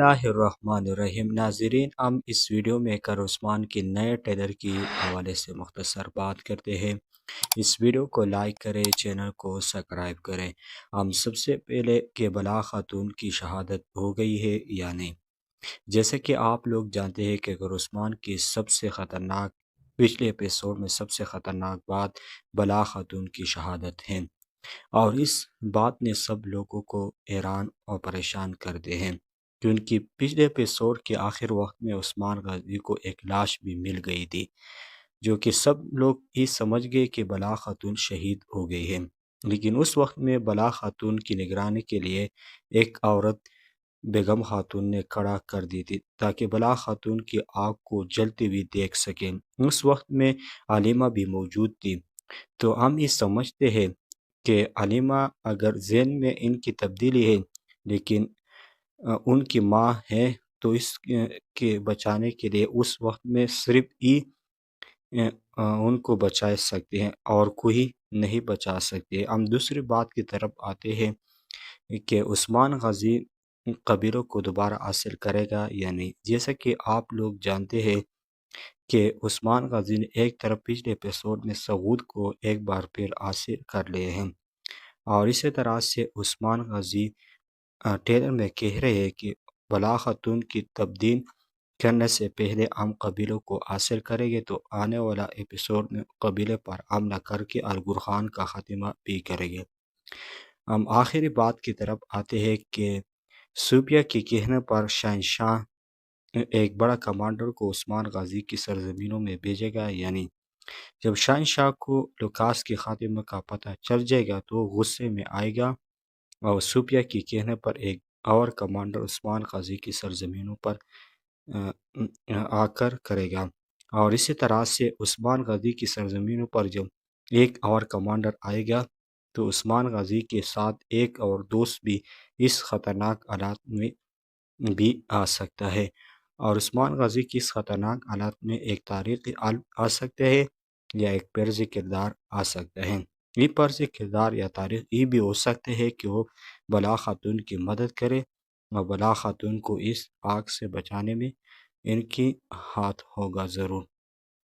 اللہ الرحمن الرحیم ناظرین، ہم اس ویڈیو میں عثمان کے نئے ٹریلر کی حوالے سے مختصر بات کرتے ہیں۔ اس ویڈیو کو لائک کریں، چینل کو سبسکرائب کریں۔ ہم سب سے پہلے کہ بلا خاتون کی شہادت ہو گئی ہے یا نہیں۔ جیسے کہ آپ لوگ جانتے ہیں کہ عثمان کی سب سے خطرناک پچھلے ایپیسوڈ میں سب سے خطرناک بات بلا خاتون کی شہادت ہے، اور اس بات نے سب لوگوں کو حیران اور پریشان کر دے ہیں، کیونکہ پچھلے ایپیسوڈ کے آخر وقت میں عثمان غازی کو ایک لاش بھی مل گئی تھی، جو کہ سب لوگ یہ سمجھ گئے کہ بلا خاتون شہید ہو گئی ہے۔ لیکن اس وقت میں بلا خاتون کی نگرانی کے لیے ایک عورت بیگم خاتون نے کھڑا کر دی تھی، تاکہ بلا خاتون کی آگ کو جلتی ہوئی دیکھ سکیں۔ اس وقت میں علیمہ بھی موجود تھی، تو ہم یہ سمجھتے ہیں کہ علیمہ اگر ذہن میں ان کی تبدیلی ہے، لیکن ان کی ماں ہے، تو اس کے بچانے کے لیے اس وقت میں صرف ہی ان کو بچا سکتے ہیں اور کوئی نہیں بچا سکتے۔ ہم دوسری بات کی طرف آتے ہیں کہ عثمان غازی قبیلوں کو دوبارہ حاصل کرے گا یا نہیں۔ جیسا کہ آپ لوگ جانتے ہیں کہ عثمان غازی نے ایک طرف پچھلے ایپیسوڈ میں سعود کو ایک بار پھر حاصل کر لیے ہیں، اور اسی طرح سے عثمان غازی ٹریلر میں کہہ رہے ہیں کہ بلا خاتون کی تبدیل کرنے سے پہلے ہم قبیلوں کو حاصل کریں گے، تو آنے والا ایپیسوڈ میں قبیلے پر حملہ کر کے الغر خان کا خاتمہ بھی کریں گے۔ ہم آخری بات کی طرف آتے ہیں کہ صوفیہ کے کہنے پر شہنشاہ ایک بڑا کمانڈر کو عثمان غازی کی سرزمینوں میں بھیجے گا، یعنی جب شہنشاہ کو لوکاس کے خاتمے کا پتہ چل جائے گا تو غصے میں آئے گا، اور صوفیہ کے کہنے پر ایک اور کمانڈر عثمان غازی کی سرزمینوں پر آ کر کرے گا، اور اسی طرح سے عثمان غازی کی سرزمینوں پر جب ایک اور کمانڈر آئے گا تو عثمان غازی کے ساتھ ایک اور دوست بھی اس خطرناک حالات میں بھی آ سکتا ہے، اور عثمان غازی کی اس خطرناک حالات میں ایک تاریخی عالم آ سکتا ہے یا ایک پرزی کردار آ سکتا ہے۔ یہ پرزی کردار یا تاریخ یہ بھی ہو سکتے ہے کہ وہ بلا خاتون کی مدد کرے، اور بلا خاتون کو اس آگ سے بچانے میں ان کی ہاتھ ہوگا ضرور۔